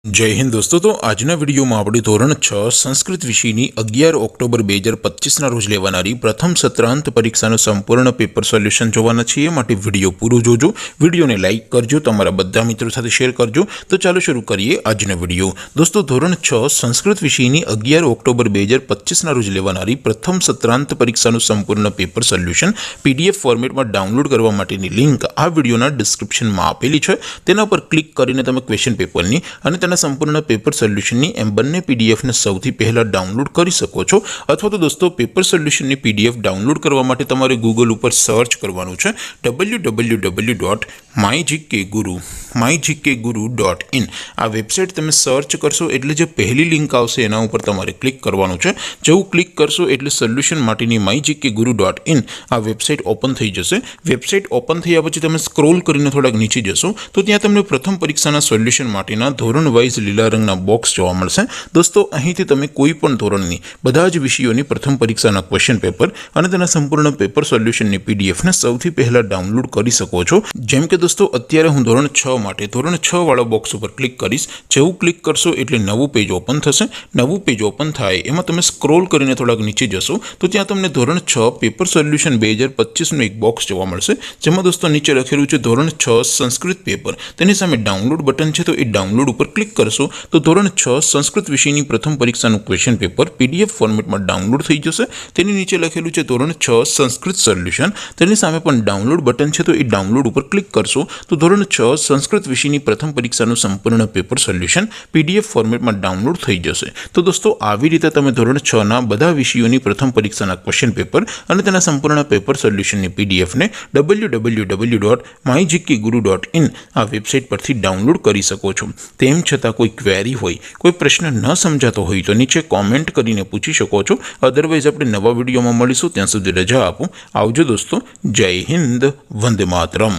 जय हिंद दोस्तों। तो आजना विडियो में આપણે ધોરણ 6 સંસ્કૃત વિષયની 11 ઓક્ટોબર 2025 ના રોજ લેવાનારી પ્રથમ સત્રાંત પરીક્ષાનું સંપૂર્ણ પેપર સોલ્યુશન જોવાના છીએ। માટે વિડિયો પૂરો જોજો, વિડિયોને લાઈક કરજો, તમારા બધા મિત્રો સાથે શેર કરજો। તો ચાલો શરૂ કરીએ આજનો વિડિયો। દોસ્તો ધોરણ 6 સંસ્કૃત વિષયની 11 ઓક્ટોબર 2025 ના રોજ લેવાનારી પ્રથમ સત્રાંત પરીક્ષાનું સંપૂર્ણ પેપર સોલ્યુશન પીડીએફ ફોર્મેટમાં ડાઉનલોડ કરવા માટેની લિંક આ વિડિયોના ડિસ્ક્રિપ્શનમાં આપેલી છે। તેના પર ક્લિક કરીને તમે ક્વેશ્ચન પેપરની અને તેના संपूर्ण पेपर सोल्यूशन एम बने पीडीएफ ने सौथी पहला डाउनलॉड कर सको छो। अथवा तो दोस्तों पेपर सोल्यूशन पीडीएफ डाउनलॉड करवा माटे तमारे गूगल पर सर्च करवानुं छे www.mygkguru.in। आ वेबसाइट तमे सर्च करशो एटले जे पहली लिंक आवशे एना उपर तमारे क्लिक करवानुं छे। जेवुं क्लिक करशो एटले सोल्यूशन माटेनी mygkguru.in आ वेबसाइट ओपन थई जशे। वेबसाइट ओपन थया पछी तमे स्क्रॉल करीने थोड़ाक नीचे जशो तो त्यां तमने प्रथम परीक्षाना सोल्यूशन माटेना धोरण वाइज लीला रंगना बॉक्स जोवा मळशे। दोस्तों અહીંથી તમે કોઈ પણ ધોરણની બધા જ વિષયોની પ્રથમ પરીક્ષાના ક્વેશ્ચન પેપર અને તેના સંપૂર્ણ પેપર સોલ્યુશનની પીડીએફ ને સૌથી પહેલા ડાઉનલોડ કરી શકો છો। જેમ કે દોસ્તો અત્યારે હું ધોરણ 6 માટે ધોરણ 6 વાળો બોક્સ ઉપર ક્લિક કરીશ। જેવું ક્લિક કરશો એટલે નવું પેજ ઓપન થશે। નવું પેજ ઓપન થાય એમાં તમે સ્ક્રોલ કરીને થોડાક નીચે જશો તો ત્યાં તમને ધોરણ 6 પેપર સોલ્યુશન 2025 નું એક બોક્સ જોવા મળશે। જેમાં દોસ્તો નીચે લખેલું છે ધોરણ 6 સંસ્કૃત પેપર, તેની સામે ડાઉનલોડ બટન છે તો એ ડાઉનલોડ ઉપર क्लिक करशो तो धोरण 6 संस्कृत विषय प्रथम परीक्षा क्वेश्चन पेपर पीडीएफ फॉर्मेट में डाउनलॉड थी जैसे। नीचे लखेलू है धोरण 6 संस्कृत सोल्यूशन, सामे पण डाउनलॉड बटन है तो ये डाउनलॉड पर क्लिक करशो तो धोरण 6 संस्कृत विषय प्रथम परीक्षा संपूर्ण पेपर सोल्यूशन पीडीएफ फॉर्मेट में डाउनलॉड थी जैसे। तो दोस्तों આવી રીતે તમે ધોરણ 6 ના બધા વિષયોની પ્રથમ પરીક્ષાના ક્વેશ્ચન પેપર અને તેના સંપૂર્ણ પેપર સોલ્યુશનની પીડીએફ ને www.mygkguru.in આ વેબસાઇટ પરથી ડાઉનલોડ કરી શકો છો। તેમ છતાં કોઈ ક્વેરી હોય, કોઈ પ્રશ્ન ન સમજાતો હોય તો નીચે કોમેન્ટ કરીને પૂછી શકો છો। અધરવાઇઝ આપણે નવા વિડીયોમાં મળીશું, ત્યાં સુધી રજા આપો। આવજો દોસ્તો, જય હિન્દ, વંદે માતરમ।